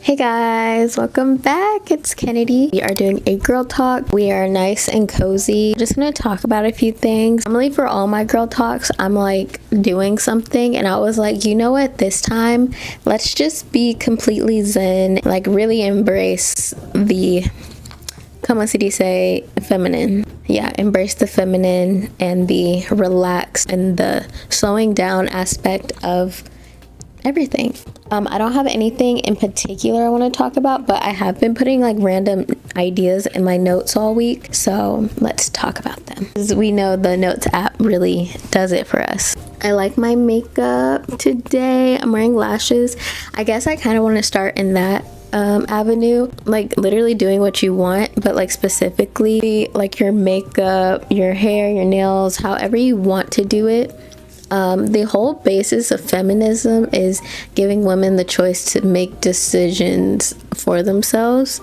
Hey guys, welcome back. It's Kennedy. We are doing a girl talk. We are nice and cozy. Just gonna talk about a few things. Normally for all my girl talks, I'm like doing something, and I was like, you know what, this time let's just be completely zen, like really embrace the, como se dice, feminine. Yeah, embrace the feminine and the relaxed and the slowing down aspect of everything. I don't have anything in particular I want to talk about, but I have been putting like random ideas in my notes all week, so let's talk about them. As we know, the notes app really does it for us. I like my makeup today. I'm wearing lashes. I guess I kind of want to start in that avenue, like literally doing what you want, but like specifically like your makeup, your hair, your nails, however you want to do it. The whole basis of feminism is giving women the choice to make decisions for themselves,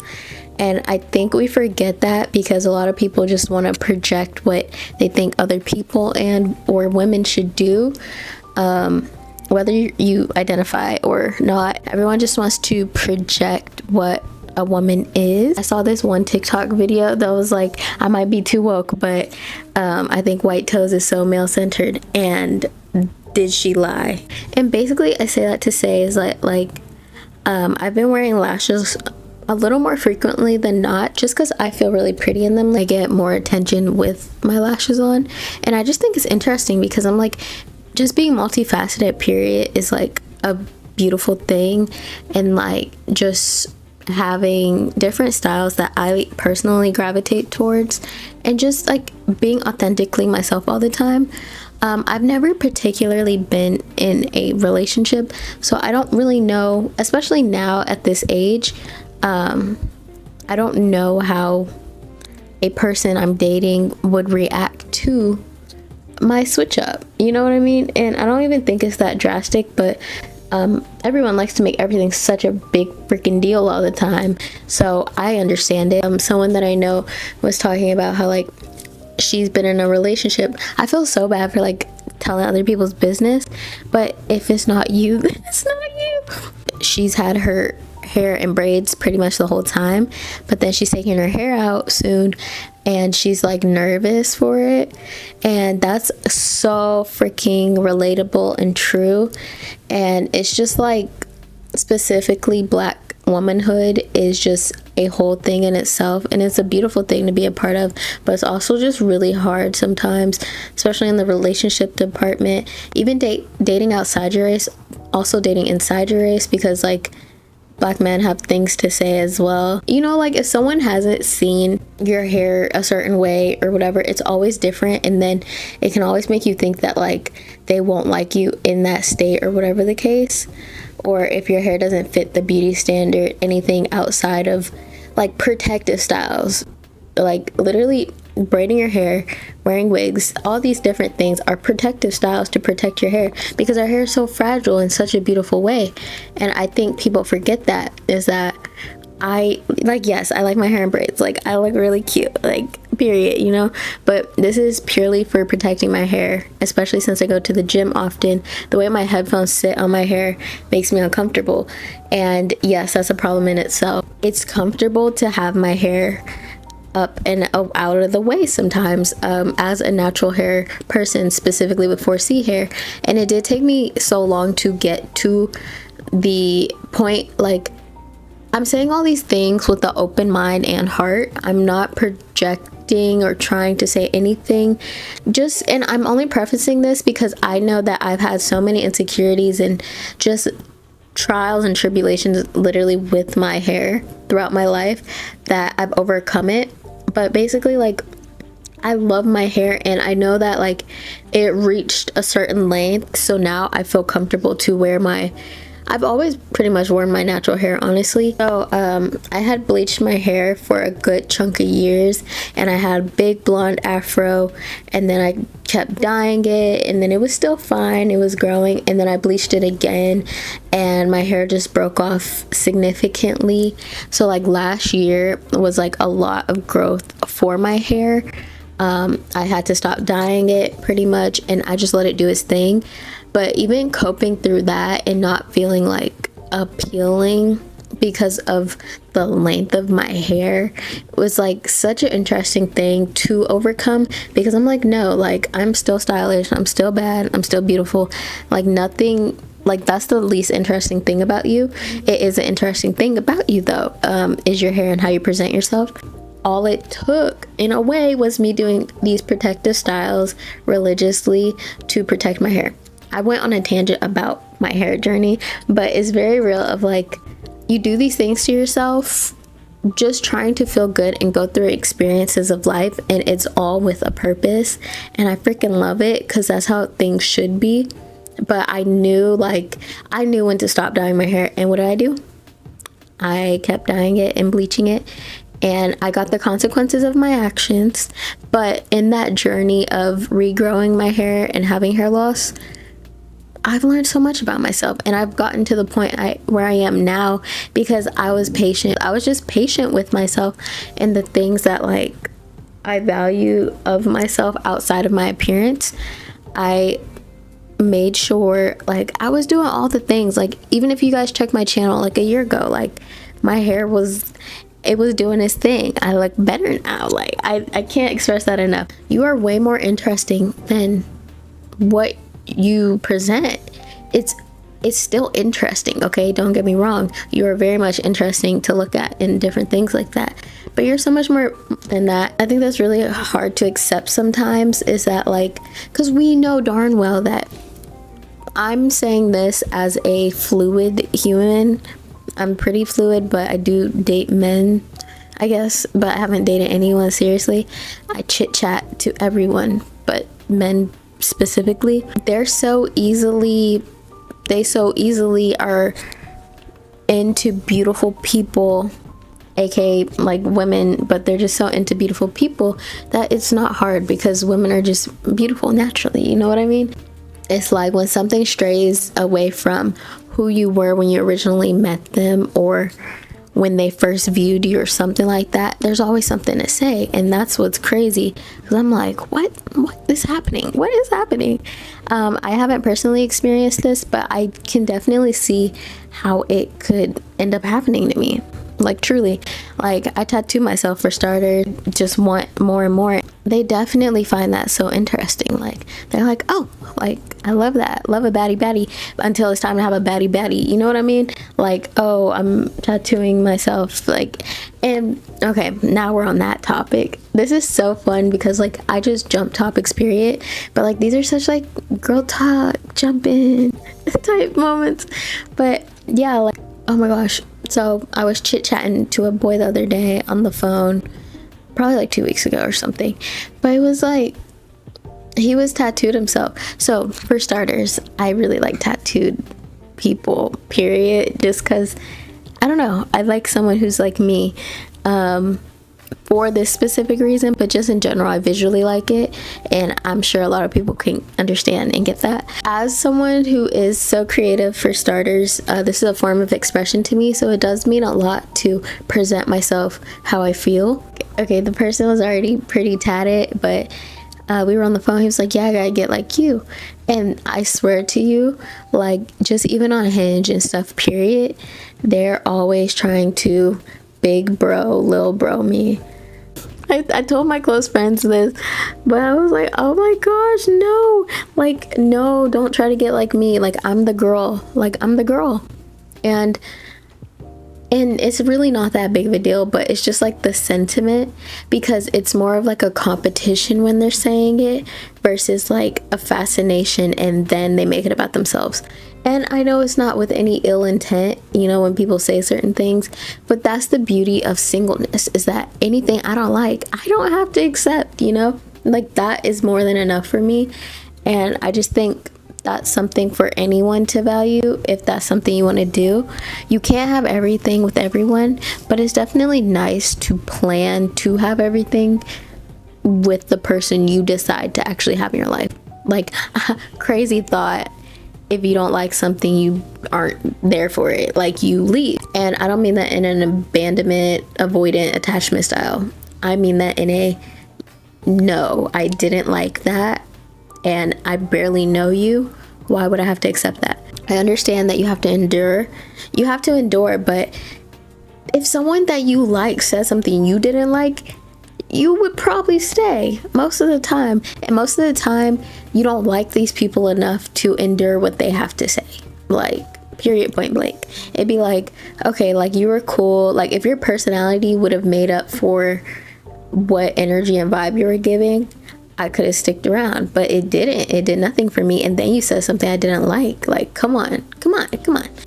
and I think we forget that because a lot of people just want to project what they think other people and or women should do, whether you identify or not. Everyone just wants to project what a woman is. I saw this one TikTok video that was like, I might be too woke, but I think white toes is so male-centered, and did she lie? And basically I say that to say is like I've been wearing lashes a little more frequently than not, just because I feel really pretty in them. I get more attention with my lashes on, and I just think it's interesting because I'm like, just being multifaceted period is like a beautiful thing, and like just having different styles that I personally gravitate towards, and just like being authentically myself all the time. I've never particularly been in a relationship, so I don't really know, especially now at this age, I don't know how a person I'm dating would react to my switch up, you know what I mean? And I don't even think it's that drastic, but everyone likes to make everything such a big freaking deal all the time, so I understand it. Someone that I know was talking about how like she's been in a relationship. I feel so bad for like telling other people's business, but if it's not you, then it's not you. She's had her hair in braids pretty much the whole time, but then she's taking her hair out soon, and she's like nervous for it, and that's so freaking relatable and true. And it's just like, specifically Black womanhood is just a whole thing in itself, and it's a beautiful thing to be a part of, but it's also just really hard sometimes, especially in the relationship department. Even dating outside your race, also dating inside your race, because like Black men have things to say as well. You know, like if someone hasn't seen your hair a certain way or whatever, it's always different, and then it can always make you think that like they won't like you in that state or whatever the case. Or if your hair doesn't fit the beauty standard, anything outside of like protective styles, like literally braiding your hair, wearing wigs, all these different things are protective styles to protect your hair, because our hair is so fragile in such a beautiful way. And I think people forget that, is that I like, yes, I like my hair in braids, like I look really cute, like period, you know, but this is purely for protecting my hair, especially since I go to the gym often. The way my headphones sit on my hair makes me uncomfortable, and yes, that's a problem in itself. It's comfortable to have my hair up and out of the way sometimes, as a natural hair person, specifically with 4C hair. And it did take me so long to get to the point. Like, I'm saying all these things with the open mind and heart. I'm not projecting or trying to say anything, and I'm only prefacing this because I know that I've had so many insecurities and just trials and tribulations literally with my hair throughout my life, that I've overcome it. But basically, like, I love my hair, and I know that like it reached a certain length, so now I feel comfortable to wear I've always pretty much worn my natural hair, honestly. So I had bleached my hair for a good chunk of years, and I had big blonde afro, and then I kept dyeing it, and then it was still fine, it was growing, and then I bleached it again, and my hair just broke off significantly. So like last year was like a lot of growth for my hair. I had to stop dyeing it pretty much, and I just let it do its thing. But even coping through that and not feeling like appealing because of the length of my hair was like such an interesting thing to overcome, because I'm like, no, like I'm still stylish, I'm still bad, I'm still beautiful, like nothing, like that's the least interesting thing about you. It is an interesting thing about you though, is your hair and how you present yourself. All it took in a way was me doing these protective styles religiously to protect my hair. I went on a tangent about my hair journey, but it's very real of like, you do these things to yourself just trying to feel good and go through experiences of life, and it's all with a purpose, and I freaking love it because that's how things should be. But I knew when to stop dyeing my hair, and what did I do? I kept dyeing it and bleaching it, and I got the consequences of my actions. But in that journey of regrowing my hair and having hair loss, I've learned so much about myself, and I've gotten to the point where I am now because I was patient. I was just patient with myself and the things that like I value of myself outside of my appearance. I made sure like I was doing all the things. Like even if you guys check my channel like a year ago, like my hair was doing its thing. I look better now. Like I can't express that enough. You are way more interesting than what you present. It's still interesting, okay? Don't get me wrong. You are very much interesting to look at in different things like that, but you're so much more than that. I think that's really hard to accept sometimes, is that like, because we know darn well that I'm saying this as a fluid human. I'm pretty fluid, but I do date men, I guess, but I haven't dated anyone seriously. I chit chat to everyone, but men specifically, they so easily are into beautiful people, aka like women, but they're just so into beautiful people that it's not hard because women are just beautiful naturally, you know what I mean? It's like when something strays away from who you were when you originally met them, or when they first viewed you or something like that, there's always something to say. And that's what's crazy, because I'm like, what is happening? What is happening? I haven't personally experienced this, but I can definitely see how it could end up happening to me. Like truly, like I tattoo myself for starters, just want more and more. They definitely find that so interesting. Like they're like, oh, like I love that, love a baddie, until it's time to have a baddie, you know what I mean? Like, oh, I'm tattooing myself, like. And okay, now we're on that topic. This is so fun because like I just jump topics, period, but like these are such like girl talk, jump in type moments. But yeah, like, oh my gosh. So I was chit-chatting to a boy the other day on the phone, probably like 2 weeks ago or something, but it was like, he was tattooed himself. So for starters, I really like tattooed people, period, just because, I don't know, I like someone who's like me, for this specific reason, but just in general, I visually like it, and I'm sure a lot of people can understand and get that. As someone who is so creative, for starters, this is a form of expression to me, so it does mean a lot to present myself how I feel. Okay, the person was already pretty tatted, but we were on the phone. He was like, yeah, I gotta get like you. And I swear to you, like just even on Hinge and stuff, period, they're always trying to big bro, lil bro me. I told my close friends this, but I was like, oh my gosh, no, like, no, don't try to get like me. Like I'm the girl, and it's really not that big of a deal, but it's just like the sentiment, because it's more of like a competition when they're saying it versus like a fascination, and then they make it about themselves. And I know it's not with any ill intent, you know, when people say certain things, but that's the beauty of singleness, is that anything I don't like, I don't have to accept, you know, like that is more than enough for me. And I just think that's something for anyone to value if that's something you want to do. You can't have everything with everyone, but it's definitely nice to plan to have everything with the person you decide to actually have in your life. Like, crazy thought, if you don't like something, you aren't there for it, like you leave. And I don't mean that in an abandonment, avoidant attachment style. I mean that in a, no, I didn't like that, and I barely know you, why would I have to accept that? I understand that you have to endure, but if someone that you like says something you didn't like, you would probably stay most of the time. And most of the time, you don't like these people enough to endure what they have to say. Like, period, point blank. It'd be like, okay, like, you were cool. Like, if your personality would have made up for what energy and vibe you were giving, I could have sticked around, but it didn't. It did nothing for me. And then you said something I didn't like. Like, come on.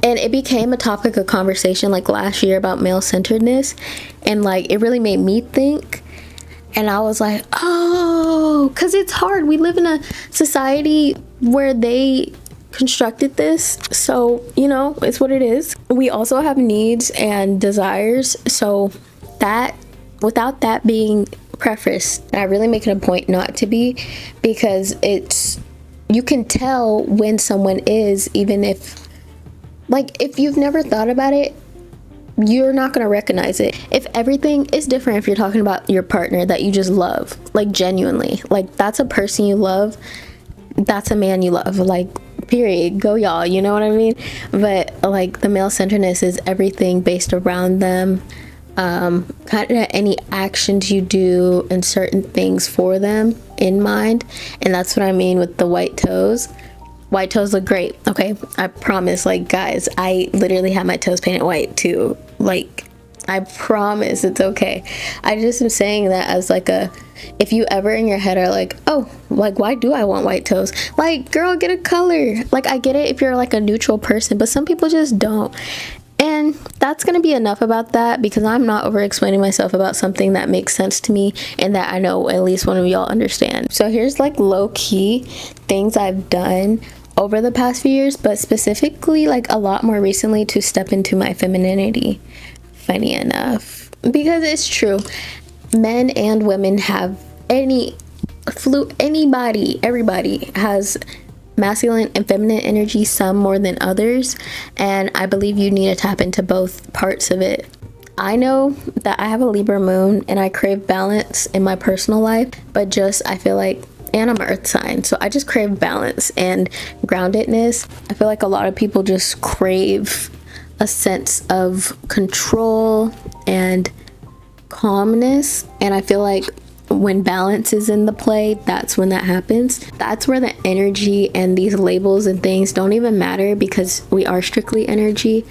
And it became a topic of conversation like last year about male-centeredness. And like, it really made me think. And I was like, oh, because it's hard. We live in a society where they constructed this. So, you know, it's what it is. We also have needs and desires. So that, without that being prefaced, I really make it a point not to be, because it's, you can tell when someone is, even if, like, if you've never thought about it, you're not going to recognize it. If everything is different, if you're talking about your partner that you just love, like, genuinely, like, that's a person you love, that's a man you love, like, period, go y'all, you know what I mean? But like, the male-centeredness is everything based around them, kind of any actions you do and certain things for them in mind. And that's what I mean with the white toes. White toes look great, okay? I promise. Like, guys, I literally have my toes painted white too. Like, I promise it's okay. I just am saying that as like a, if you ever in your head are like, oh, like, why do I want white toes? Like, girl, get a color. Like, I get it if you're like a neutral person, but some people just don't. And that's gonna be enough about that, because I'm not over explaining myself about something that makes sense to me and that I know at least one of y'all understand. So here's like low-key things I've done over the past few years, but specifically like a lot more recently, to step into my femininity. Funny enough, because it's true, men and women have everybody has masculine and feminine energy, some more than others, and I believe you need to tap into both parts of it. I know that I have a Libra moon and I crave balance in my personal life, but just, I feel like, and I'm an earth sign, so I just crave balance and groundedness. I feel like a lot of people just crave a sense of control and calmness, and I feel like when balance is in the play, that's when that happens. That's where the energy and these labels and things don't even matter, because we are strictly energy.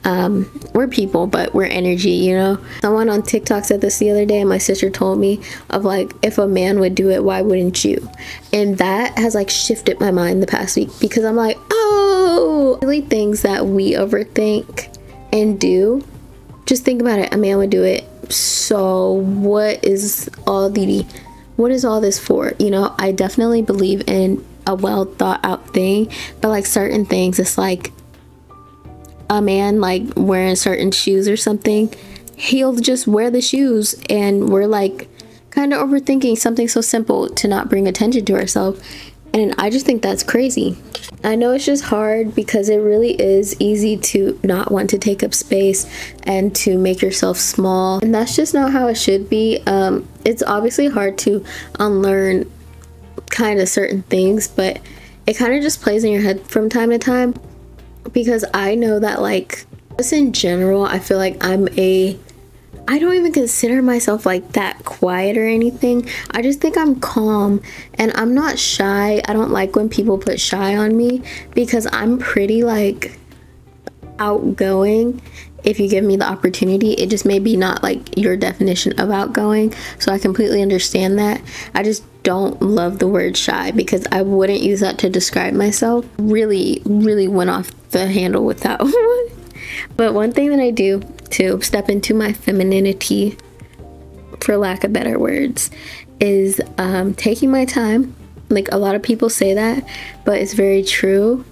We're people, but we're energy, you know? Someone on TikTok said this the other day, and my sister told me of like, if a man would do it, why wouldn't you? And that has like shifted my mind the past week, because I'm like, oh, really, things that we overthink and do, just think about it, a man would do it. So what is all this for? You know, I definitely believe in a well thought out thing, but like certain things, it's like a man like wearing certain shoes or something, he'll just wear the shoes, and we're like kind of overthinking something so simple to not bring attention to ourselves. And I just think that's crazy. I know it's just hard, because it really is easy to not want to take up space and to make yourself small, and that's just not how it should be. It's obviously hard to unlearn kind of certain things, but it kind of just plays in your head from time to time, because I know that, like, just in general, I feel like I don't even consider myself like that quiet or anything. I just think I'm calm, and I'm not shy. I don't like when people put shy on me, because I'm pretty like outgoing if you give me the opportunity. It just may be not like your definition of outgoing, so I completely understand that. I just don't love the word shy, because I wouldn't use that to describe myself. Really went off the handle with that one. But one thing that I do to step into my femininity, for lack of better words, is taking my time. Like, a lot of people say that, but it's very true.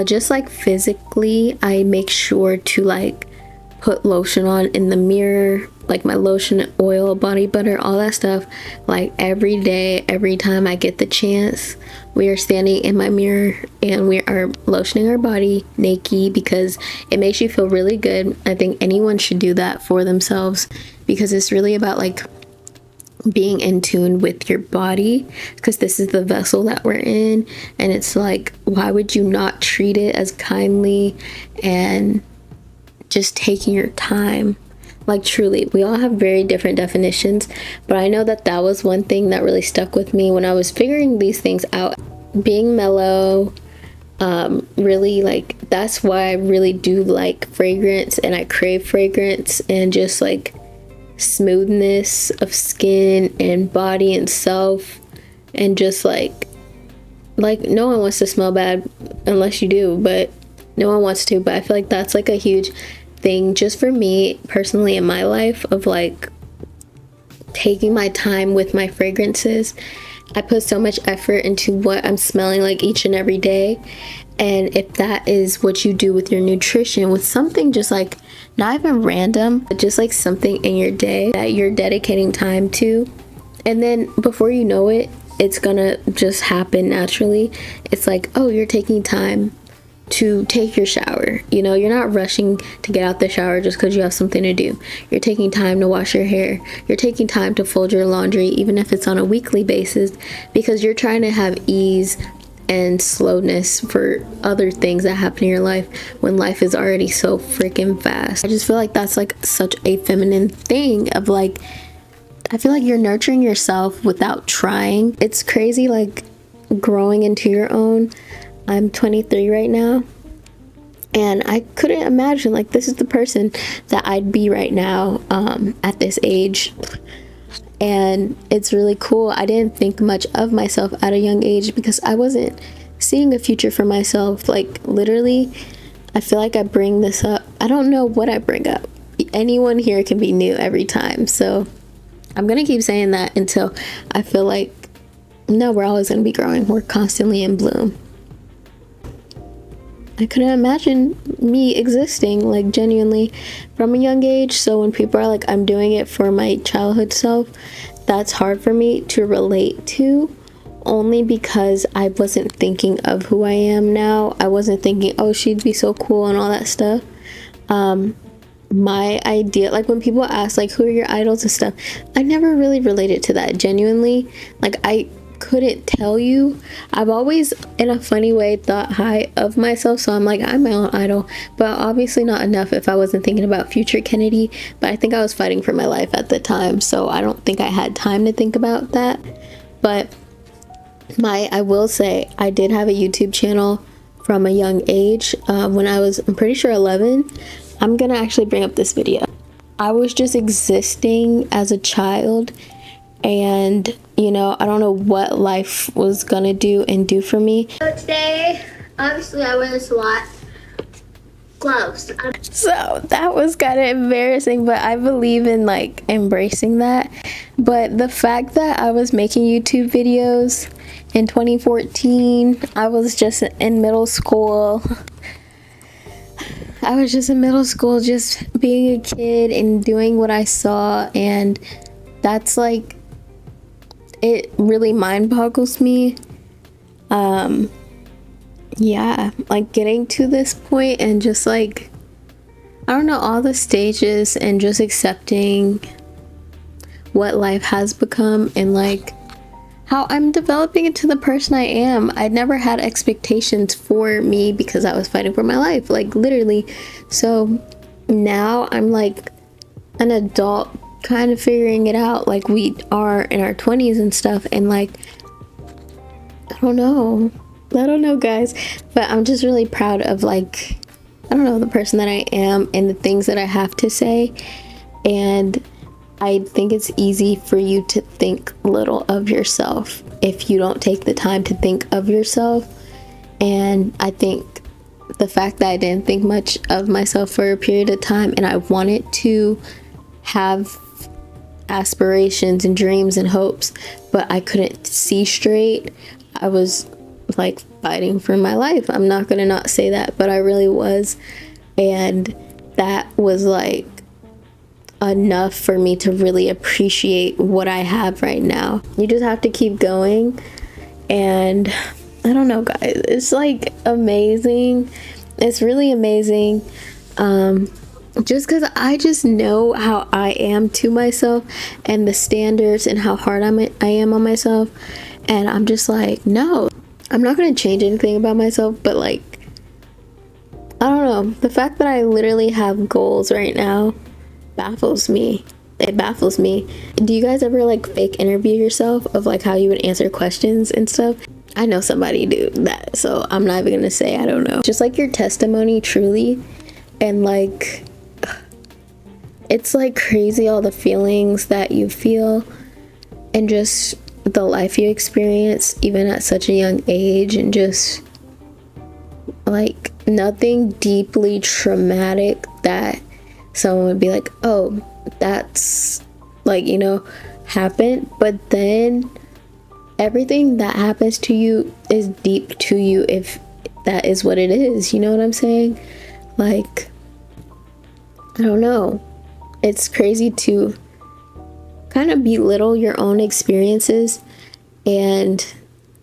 Just like physically, I make sure to like put lotion on in the mirror, like my lotion, oil, body butter, all that stuff, like every day, every time I get the chance. We are standing in my mirror and we are lotioning our body naked, because it makes you feel really good. I think anyone should do that for themselves, because it's really about like being in tune with your body, because this is the vessel that we're in, and it's like, why would you not treat it as kindly and just taking your time? Like truly, we all have very different definitions, but I know that that was one thing that really stuck with me when I was figuring these things out. Being mellow, really, like, that's why I really do like fragrance, and I crave fragrance, and just like smoothness of skin and body and self, and just like no one wants to smell bad unless you do, but no one wants to. But I feel like that's like a huge thing just for me personally in my life, of like taking my time with my fragrances. I put so much effort into what I'm smelling like each and every day. And if that is what you do with your nutrition, with something just like not even random, but just like something in your day that you're dedicating time to, and then before you know it, it's gonna just happen naturally. It's like, oh, you're taking time to take your shower. You know, you're not rushing to get out the shower just because you have something to do. You're taking time to wash your hair. You're taking time to fold your laundry, even if it's on a weekly basis, because you're trying to have ease and slowness for other things that happen in your life when life is already so freaking fast. I just feel like that's like such a feminine thing of like, I feel like you're nurturing yourself without trying. It's crazy, like growing into your own. I'm 23 right now, and I couldn't imagine like this is the person that I'd be right now at this age. And it's really cool. I didn't think much of myself at a young age because I wasn't seeing a future for myself. Like literally, I feel like I bring this up. I don't know what I bring up. Anyone here can be new every time. So I'm gonna keep saying that until I feel like, no, we're always gonna be growing. We're constantly in bloom. I couldn't imagine me existing like genuinely from a young age. So when people are like, I'm doing it for my childhood self, that's hard for me to relate to, only because I wasn't thinking of who I am now. I wasn't thinking, oh, she'd be so cool and all that stuff. My idea, like when people ask like, who are your idols and stuff, I never really related to that genuinely. Like I couldn't tell you. I've always in a funny way thought high of myself, so I'm like, I'm my own idol, but obviously not enough if I wasn't thinking about future Kennedy. But I think I was fighting for my life at the time, so I don't think I had time to think about that. But I will say I did have a YouTube channel from a young age. When I was, I'm pretty sure 11. I'm gonna actually bring up this video. I was just existing as a child, and you know, I don't know what life was gonna do for me. So today, obviously I wear this a lot. Gloves. So that was kind of embarrassing, but I believe in like embracing that. But the fact that I was making YouTube videos in 2014, I was just in middle school. I was just in middle school, just being a kid and doing what I saw, and that's like, it really mind boggles me. Yeah, like getting to this point and just like, I don't know, all the stages and just accepting what life has become and like how I'm developing into the person I am. I'd never had expectations for me because I was fighting for my life, like literally. So now I'm like an adult kind of figuring it out like we are in our 20s and stuff, and like I don't know guys, but I'm just really proud of like, I don't know, the person that I am and the things that I have to say. And I think it's easy for you to think little of yourself if you don't take the time to think of yourself. And I think the fact that I didn't think much of myself for a period of time, and I wanted to have aspirations and dreams and hopes, but I couldn't see straight. I was like fighting for my life. I'm not gonna not say that, but I really was. And that was like enough for me to really appreciate what I have right now. You just have to keep going. And I don't know guys, it's like amazing. It's really amazing. Just because I just know how I am to myself and the standards and how hard I am on myself. And I'm just like, no, I'm not going to change anything about myself. But like, I don't know, the fact that I literally have goals right now baffles me. It baffles me. Do you guys ever like fake interview yourself of like how you would answer questions and stuff? I know somebody do that, so I'm not even gonna say I don't know. Just like your testimony, truly. And like, it's like crazy all the feelings that you feel and just the life you experience even at such a young age, and just like nothing deeply traumatic that someone would be like, oh, that's like, you know, happened. But then everything that happens to you is deep to you if that is what it is. You know what I'm saying? Like, I don't know. It's crazy to kind of belittle your own experiences and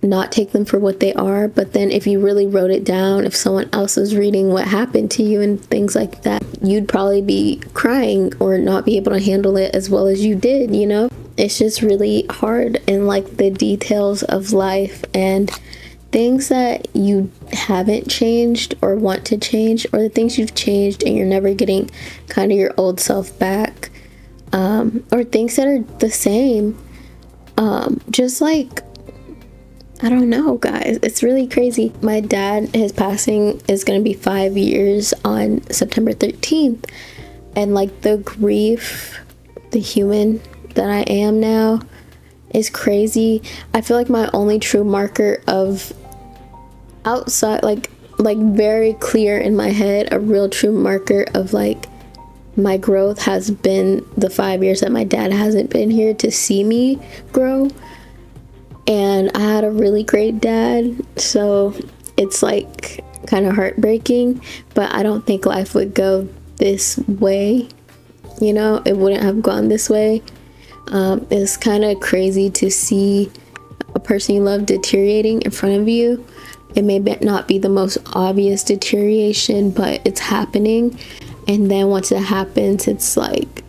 not take them for what they are. But then if you really wrote it down, if someone else was reading what happened to you and things like that, you'd probably be crying or not be able to handle it as well as you did, you know? It's just really hard, and like the details of life and things that you haven't changed or want to change, or the things you've changed and you're never getting kind of your old self back, or things that are the same. Just like, I don't know, guys. It's really crazy. My dad, his passing is going to be 5 years on September 13th. And like the grief, the human that I am now is crazy. I feel like my only true marker of outside, like very clear in my head, a real true marker of like my growth has been the 5 years that my dad hasn't been here to see me grow. And I had a really great dad, so it's like kind of heartbreaking, but I don't think life would go this way, you know? It wouldn't have gone this way. It's kind of crazy to see a person you love deteriorating in front of you. It may not be the most obvious deterioration, but it's happening. And then once it happens, it's like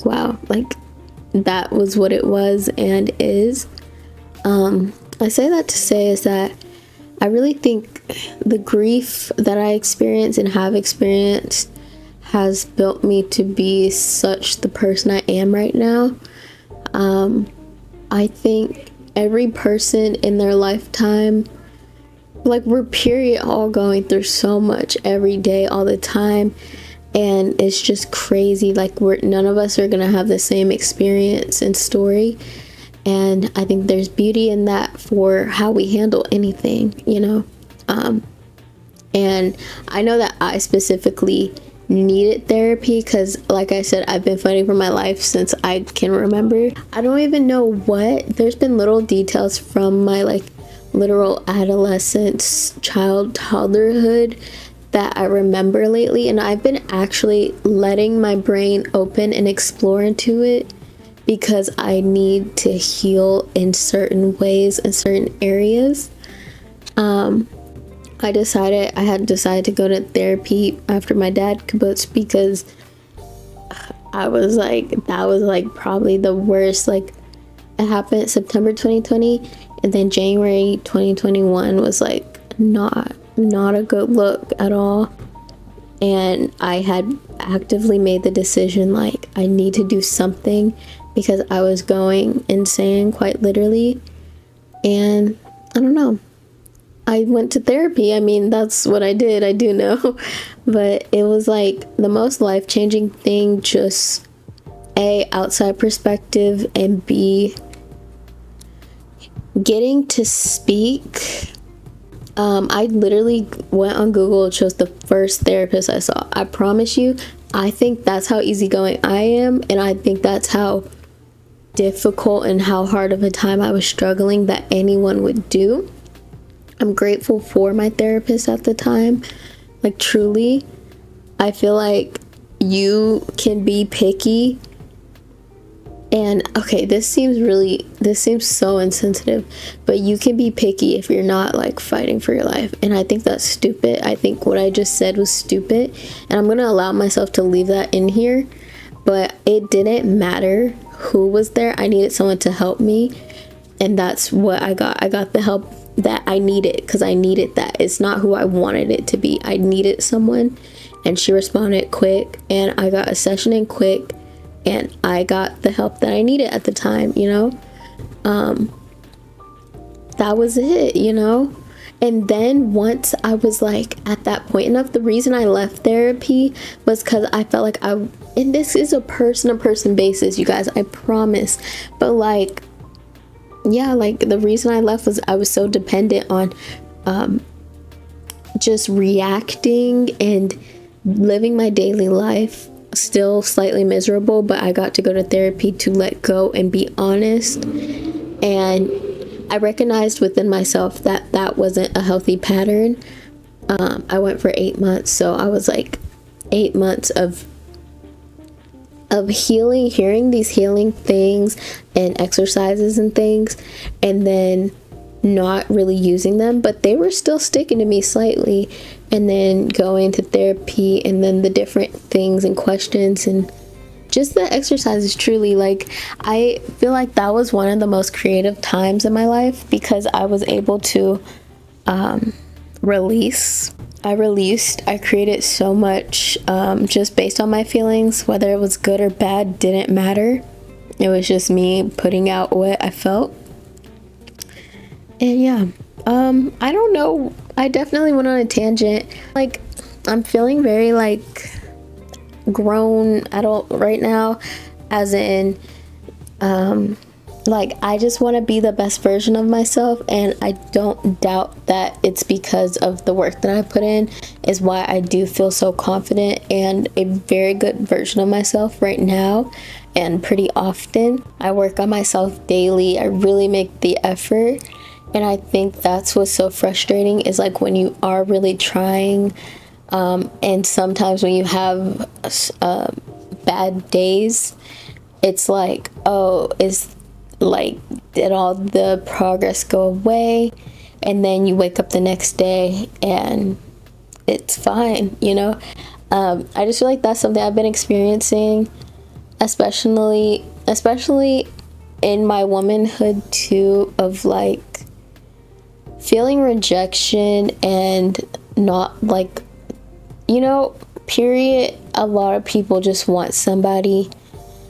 wow, like that was what it was and is. I say that to say is that I really think the grief that I experience and have experienced has built me to be such the person I am right now. I think every person in their lifetime, like we're period all going through so much every day, all the time. And it's just crazy. Like none of us are gonna have the same experience and story. And I think there's beauty in that for how we handle anything, you know? And I know that I specifically needed therapy because, like I said, I've been fighting for my life since I can remember. I don't even know what. There's been little details from my like literal adolescence, toddlerhood that I remember lately, and I've been actually letting my brain open and explore into it because I need to heal in certain ways in certain areas. I had decided to go to therapy after my dad kibbutz because I was like, that was like probably the worst. Like it happened September 2020, and then January 2021 was like not a good look at all. And I had actively made the decision like I need to do something because I was going insane, quite literally. And I don't know, I went to therapy. I mean, that's what I did, I do know. But it was like the most life-changing thing, just A, outside perspective, and B, getting to speak. I literally went on Google and chose the first therapist I saw. I promise you, I think that's how easygoing I am, and I think that's how difficult and how hard of a time I was struggling that anyone would do. I'm grateful for my therapist at the time. Like truly, I feel like you can be picky. And okay, this seems so insensitive, but you can be picky if you're not like fighting for your life. And I think that's stupid. I think what I just said was stupid, and I'm gonna allow myself to leave that in here. But it didn't matter who was there. I needed someone to help me, and that's what I got. I got the help that I needed because I needed that. It's not who I wanted it to be. I needed someone, and she responded quick, and I got a session in quick, and I got the help that I needed at the time, you know. That was it, you know. And then once I was like at that point enough, the reason I left therapy was because I felt like and this is a person-to-person basis, you guys, I promise, but like, yeah, like the reason I left was I was so dependent on just reacting and living my daily life still slightly miserable, but I got to go to therapy to let go and be honest. And I recognized within myself that that wasn't a healthy pattern. I went for 8 months, so I was like 8 months of healing, hearing these healing things and exercises and things, and then not really using them, but they were still sticking to me slightly. And then going to therapy, and then the different things and questions, and just the exercises, truly, like, I feel like that was one of the most creative times in my life, because I was able to release. I created so much, just based on my feelings. Whether it was good or bad didn't matter. It was just me putting out what I felt. And yeah, I don't know, I definitely went on a tangent. Like, I'm feeling very like grown adult right now, as in like, I just want to be the best version of myself, and I don't doubt that it's because of the work that I put in is why I do feel so confident and a very good version of myself right now. And pretty often I work on myself daily. I really make the effort, and I think that's what's so frustrating, is like when you are really trying, and sometimes when you have bad days, it's like, oh, is like, did all the progress go away? And then you wake up the next day and it's fine, you know. I just feel like that's something I've been experiencing, especially in my womanhood too, of like feeling rejection and not like, you know, period. A lot of people just want somebody.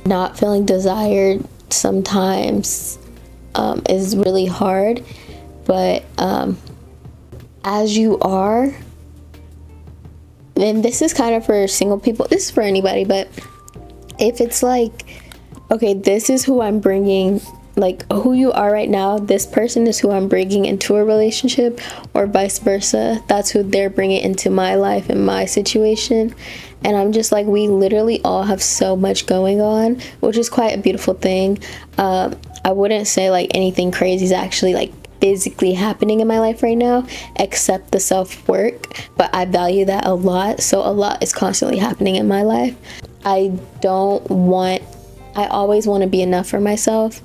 Not feeling desired sometimes is really hard, but as you are, and this is kind of for single people, this is for anybody, but if it's like, okay, this is who I'm bringing, like who you are right now, this person is who I'm bringing into a relationship, or vice versa, that's who they're bringing into my life and my situation. And I'm just like, we literally all have so much going on, which is quite a beautiful thing. I wouldn't say like anything crazy is actually like physically happening in my life right now, except the self-work, but I value that a lot. So a lot is constantly happening in my life. I always want to be enough for myself,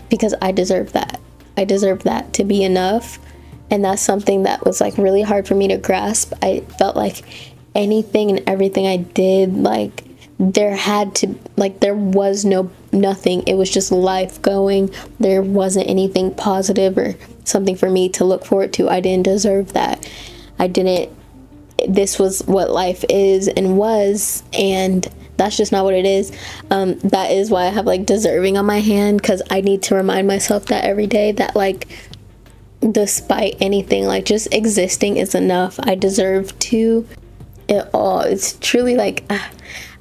because I deserve that. I deserve that, to be enough. And that's something that was like really hard for me to grasp. I felt like anything and everything I did, like there was nothing. It was just life going. There wasn't anything positive or something for me to look forward to. I didn't deserve that. This was what life is and was, and that's just not what it is. That is why I have like deserving on my hand, because I need to remind myself that every day, that like, despite anything, like just existing is enough. I deserve to it all. It's truly like,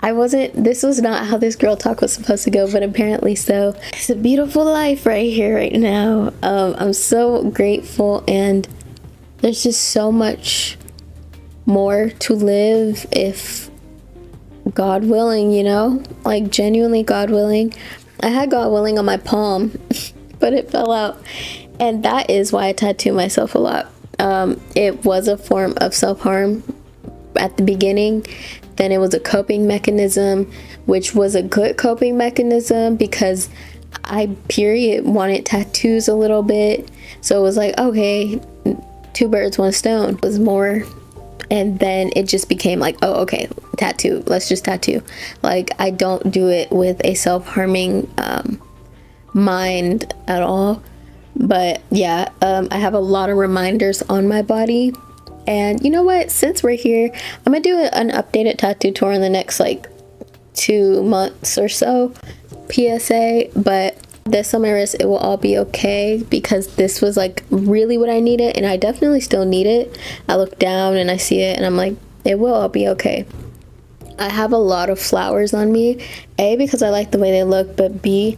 this was not how this girl talk was supposed to go, but apparently so. It's a beautiful life right here, right now. I'm so grateful, and there's just so much more to live, if God willing, you know, like genuinely God willing. I had God willing on my palm, but it fell out, and that is why I tattoo myself a lot. It was a form of self-harm at the beginning. Then it was a coping mechanism, which was a good coping mechanism, because I wanted tattoos a little bit. So it was like, okay, 2 birds, 1 stone. It was more. And then it just became like, oh, okay, tattoo, let's just tattoo. Like, I don't do it with a self-harming mind at all. But yeah, I have a lot of reminders on my body And you know what, since we're here, I'm gonna do an updated tattoo tour in the next like 2 months or so, PSA. But this on my wrist, it will all be okay, because this was like really what I needed, and I definitely still need it. I look down and I see it and I'm like, it will all be okay. I have a lot of flowers on me, A, because I like the way they look, but B,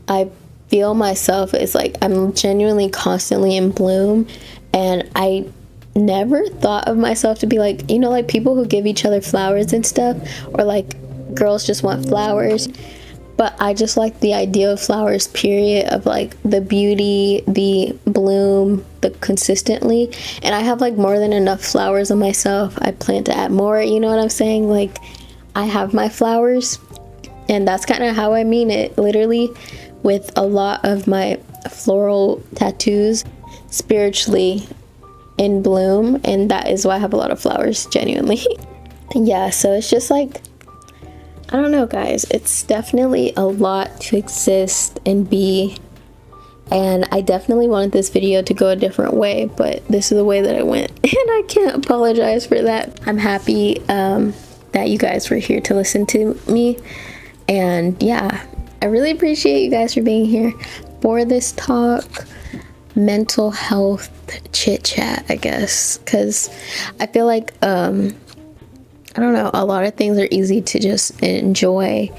I feel myself is like I'm genuinely constantly in bloom. And I never thought of myself to be like, you know, like people who give each other flowers and stuff, or like girls just want flowers. But I just like the idea of flowers, period, of like the beauty, the bloom, the consistently. And I have like more than enough flowers on myself. I plan to add more, you know what I'm saying? Like, I have my flowers, and that's kind of how I mean it, literally, with a lot of my floral tattoos, spiritually in bloom. And that is why I have a lot of flowers, genuinely. Yeah, so it's just like, I don't know, guys, it's definitely a lot to exist and be, and I definitely wanted this video to go a different way, but this is the way that it went, and I can't apologize for that. I'm happy that you guys were here to listen to me, and yeah, I really appreciate you guys for being here for this talk, mental health chit chat, I guess, because I feel like I don't know, a lot of things are easy to just enjoy,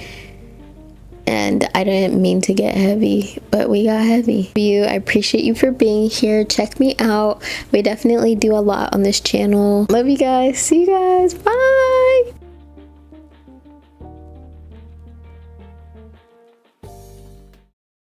and I didn't mean to get heavy, but we got heavy. I appreciate you for being here. Check me out. We definitely do a lot on this channel. Love you guys. See you guys. Bye.